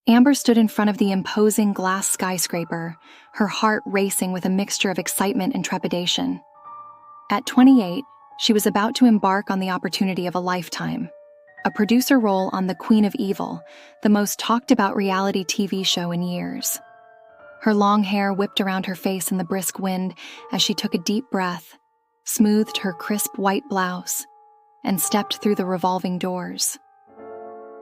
Amber stood in front of the imposing glass skyscraper, her heart racing with a mixture of excitement and trepidation. At 28, she was about to embark on the opportunity of a lifetime, a producer role on The Queen of Evil, the most talked-about reality TV show in years. Her long hair whipped around her face in the brisk wind as she took a deep breath, smoothed her crisp white blouse, and stepped through the revolving doors.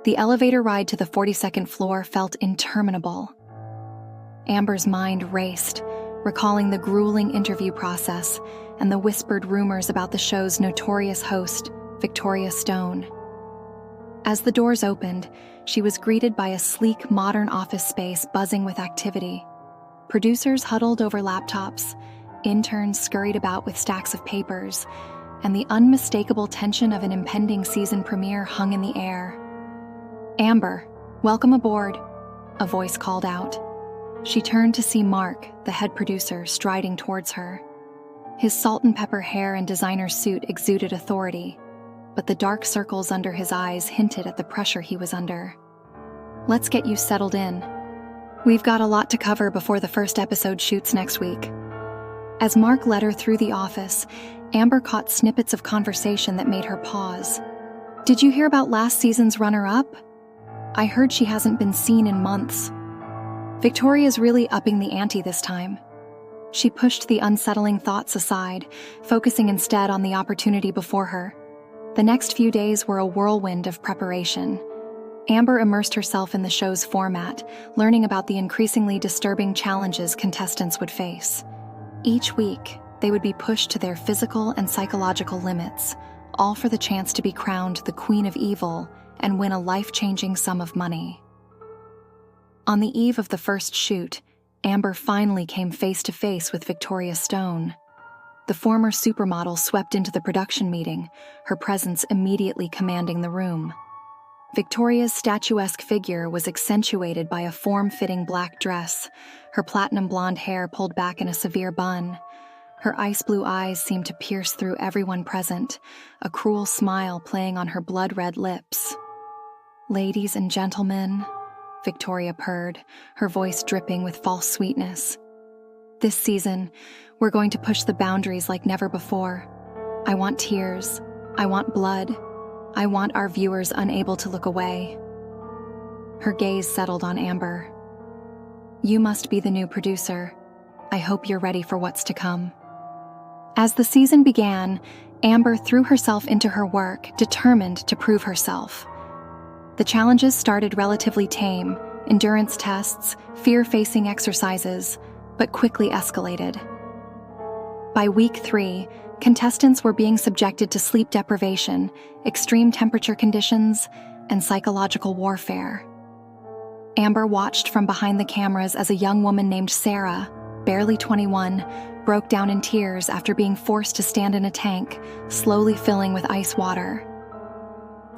The elevator ride to the 42nd floor felt interminable. Amber's mind raced, recalling the grueling interview process and the whispered rumors about the show's notorious host, Victoria Stone. As the doors opened, she was greeted by a sleek, modern office space buzzing with activity. Producers huddled over laptops, interns scurried about with stacks of papers, and the unmistakable tension of an impending season premiere hung in the air. "Amber, welcome aboard," a voice called out. She turned to see Mark, the head producer, striding towards her. His salt and pepper hair and designer suit exuded authority, but the dark circles under his eyes hinted at the pressure he was under. "Let's get you settled in. We've got a lot to cover before the first episode shoots next week." As Mark led her through the office, Amber caught snippets of conversation that made her pause. "Did you hear about last season's runner-up? I heard she hasn't been seen in months. Victoria's really upping the ante this time." She pushed the unsettling thoughts aside, focusing instead on the opportunity before her. The next few days were a whirlwind of preparation. Amber immersed herself in the show's format, learning about the increasingly disturbing challenges contestants would face. Each week, they would be pushed to their physical and psychological limits, all for the chance to be crowned the Queen of Evil and win a life-changing sum of money. On the eve of the first shoot, Amber finally came face-to-face with Victoria Stone. The former supermodel swept into the production meeting, her presence immediately commanding the room. Victoria's statuesque figure was accentuated by a form-fitting black dress, her platinum blonde hair pulled back in a severe bun. Her ice-blue eyes seemed to pierce through everyone present, a cruel smile playing on her blood-red lips. "Ladies and gentlemen," Victoria purred, her voice dripping with false sweetness. "This season, we're going to push the boundaries like never before. I want tears. I want blood. I want our viewers unable to look away." Her gaze settled on Amber. "You must be the new producer. I hope you're ready for what's to come." As the season began, Amber threw herself into her work, determined to prove herself. The challenges started relatively tame, endurance tests, fear-facing exercises, but quickly escalated. By week 3, contestants were being subjected to sleep deprivation, extreme temperature conditions, and psychological warfare. Amber watched from behind the cameras as a young woman named Sarah, barely 21, broke down in tears after being forced to stand in a tank, slowly filling with ice water.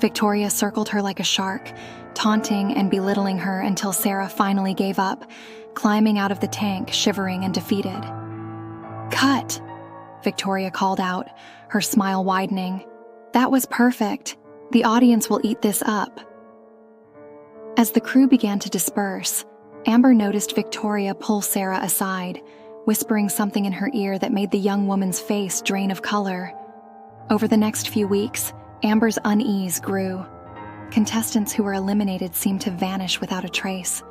Victoria circled her like a shark, taunting and belittling her until Sarah finally gave up, climbing out of the tank, shivering and defeated. "Cut!" Victoria called out, her smile widening. "That was perfect. The audience will eat this up." As the crew began to disperse, Amber noticed Victoria pull Sarah aside, whispering something in her ear that made the young woman's face drain of color. Over the next few weeks, Amber's unease grew. Contestants who were eliminated seemed to vanish without a trace.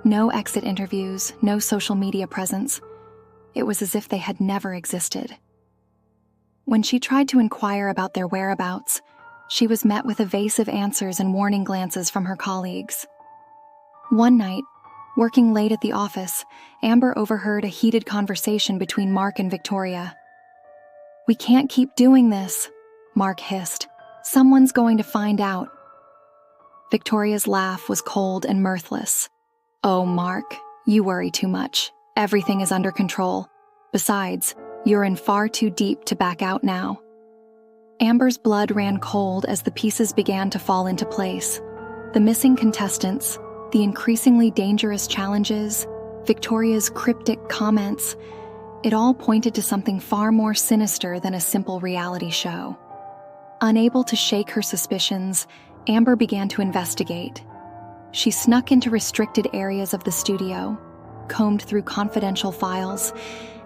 No exit interviews, no social media presence. It was as if they had never existed. When she tried to inquire about their whereabouts, she was met with evasive answers and warning glances from her colleagues. One night, working late at the office, Amber overheard a heated conversation between Mark and Victoria. "We can't keep doing this," Mark hissed. "Someone's going to find out." Victoria's laugh was cold and mirthless. "Oh, Mark, you worry too much. Everything is under control. Besides, you're in far too deep to back out now." Amber's blood ran cold as the pieces began to fall into place. The missing contestants, the increasingly dangerous challenges, Victoria's cryptic comments, it all pointed to something far more sinister than a simple reality show. Unable to shake her suspicions, Amber began to investigate. She snuck into restricted areas of the studio, combed through confidential files,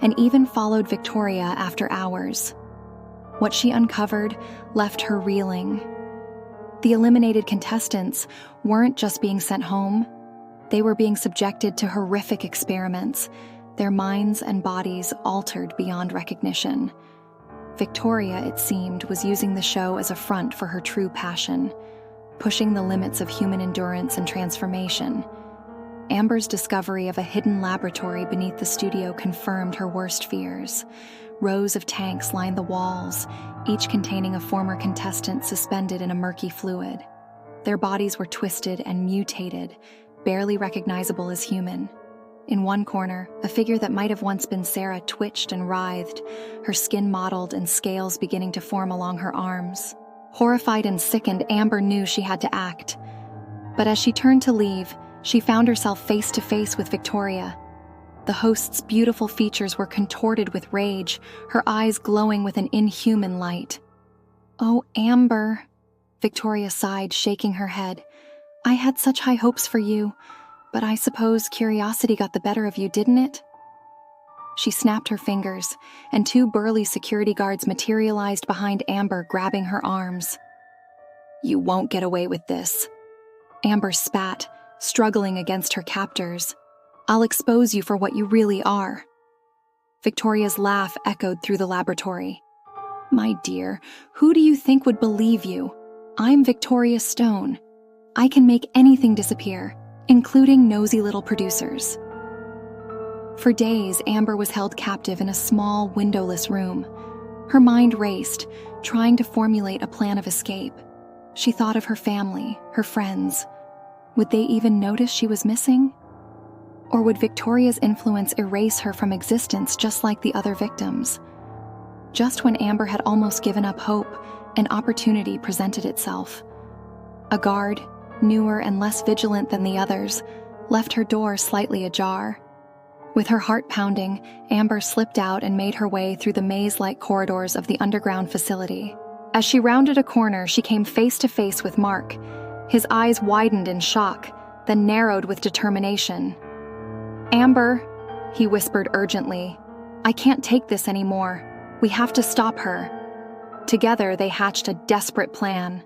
and even followed Victoria after hours. What she uncovered left her reeling. The eliminated contestants weren't just being sent home, they were being subjected to horrific experiments, their minds and bodies altered beyond recognition. Victoria, it seemed, was using the show as a front for her true passion, pushing the limits of human endurance and transformation. Amber's discovery of a hidden laboratory beneath the studio confirmed her worst fears. Rows of tanks lined the walls, each containing a former contestant suspended in a murky fluid. Their bodies were twisted and mutated, barely recognizable as human. In one corner, a figure that might have once been Sarah twitched and writhed, her skin mottled and scales beginning to form along her arms. Horrified and sickened, Amber knew she had to act. But as she turned to leave, she found herself face to face with Victoria. The host's beautiful features were contorted with rage, her eyes glowing with an inhuman light. "Oh, Amber," Victoria sighed, shaking her head. "I had such high hopes for you, but I suppose curiosity got the better of you, didn't it?" She snapped her fingers, and two burly security guards materialized behind Amber, grabbing her arms. "You won't get away with this." Amber spat, struggling against her captors. "I'll expose you for what you really are." Victoria's laugh echoed through the laboratory. "My dear, who do you think would believe you? I'm Victoria Stone. I can make anything disappear, including nosy little producers." For days, Amber was held captive in a small, windowless room. Her mind raced, trying to formulate a plan of escape. She thought of her family, her friends. Would they even notice she was missing? Or would Victoria's influence erase her from existence just like the other victims? Just when Amber had almost given up hope, an opportunity presented itself. A guard, newer and less vigilant than the others, left her door slightly ajar. With her heart pounding, Amber slipped out and made her way through the maze-like corridors of the underground facility. As she rounded a corner, she came face to face with Mark. His eyes widened in shock, then narrowed with determination. "Amber," he whispered urgently, "I can't take this anymore. We have to stop her." Together, they hatched a desperate plan.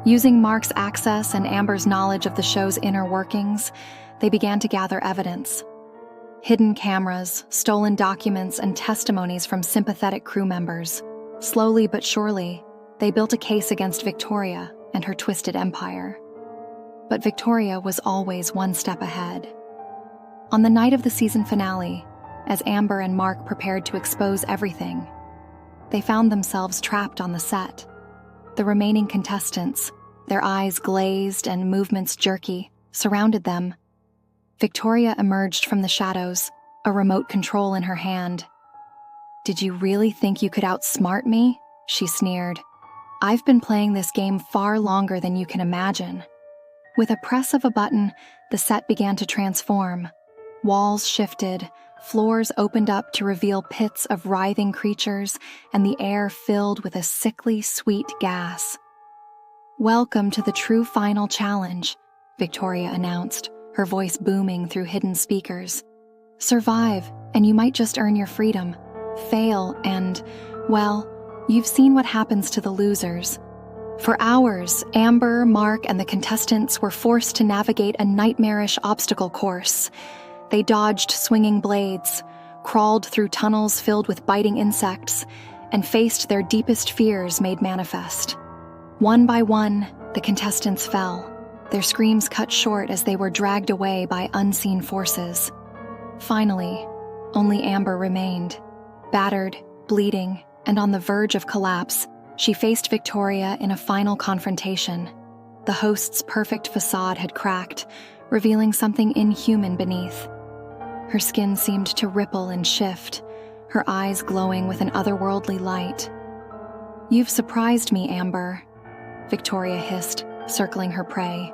Using Mark's access and Amber's knowledge of the show's inner workings, they began to gather evidence. Hidden cameras, stolen documents, and testimonies from sympathetic crew members. Slowly but surely, they built a case against Victoria and her twisted empire. But Victoria was always one step ahead. On the night of the season finale, as Amber and Mark prepared to expose everything, they found themselves trapped on the set. The remaining contestants, their eyes glazed and movements jerky, surrounded them. Victoria emerged from the shadows, a remote control in her hand. "Did you really think you could outsmart me?" she sneered. "I've been playing this game far longer than you can imagine." With a press of a button, the set began to transform. Walls shifted, floors opened up to reveal pits of writhing creatures, and the air filled with a sickly, sweet gas. "Welcome to the true final challenge," Victoria announced, her voice booming through hidden speakers. "Survive, and you might just earn your freedom. Fail, and, well, you've seen what happens to the losers." For hours, Amber, Mark, and the contestants were forced to navigate a nightmarish obstacle course. They dodged swinging blades, crawled through tunnels filled with biting insects, and faced their deepest fears made manifest. One by one, the contestants fell, their screams cut short as they were dragged away by unseen forces. Finally, only Amber remained. Battered, bleeding, and on the verge of collapse, she faced Victoria in a final confrontation. The host's perfect facade had cracked, revealing something inhuman beneath. Her skin seemed to ripple and shift, her eyes glowing with an otherworldly light. "You've surprised me, Amber," Victoria hissed, circling her prey.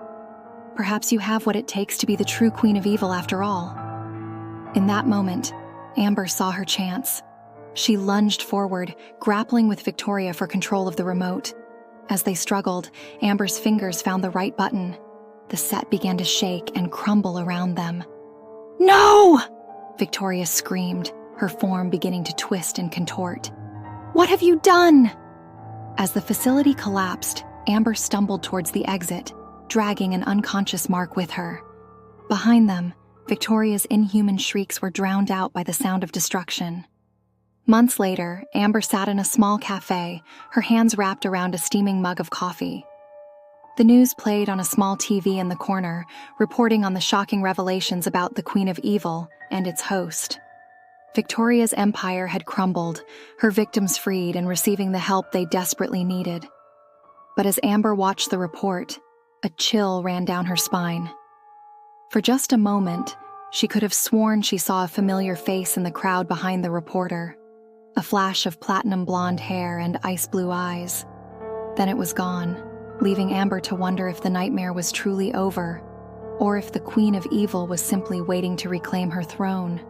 "Perhaps you have what it takes to be the true queen of evil after all." In that moment, Amber saw her chance. She lunged forward, grappling with Victoria for control of the remote. As they struggled, Amber's fingers found the right button. the set began to shake and crumble around them. "No!" Victoria screamed, her form beginning to twist and contort. "What have you done?" As the facility collapsed, Amber stumbled towards the exit, dragging an unconscious Mark with her. Behind them, Victoria's inhuman shrieks were drowned out by the sound of destruction. Months later, Amber sat in a small cafe, her hands wrapped around a steaming mug of coffee. The news played on a small TV in the corner, reporting on the shocking revelations about the Queen of Evil and its host. Victoria's empire had crumbled, her victims freed and receiving the help they desperately needed. But as Amber watched the report, a chill ran down her spine. For just a moment, she could have sworn she saw a familiar face in the crowd behind the reporter, a flash of platinum blonde hair and ice blue eyes. Then it was gone, leaving Amber to wonder if the nightmare was truly over, or if the Queen of Evil was simply waiting to reclaim her throne.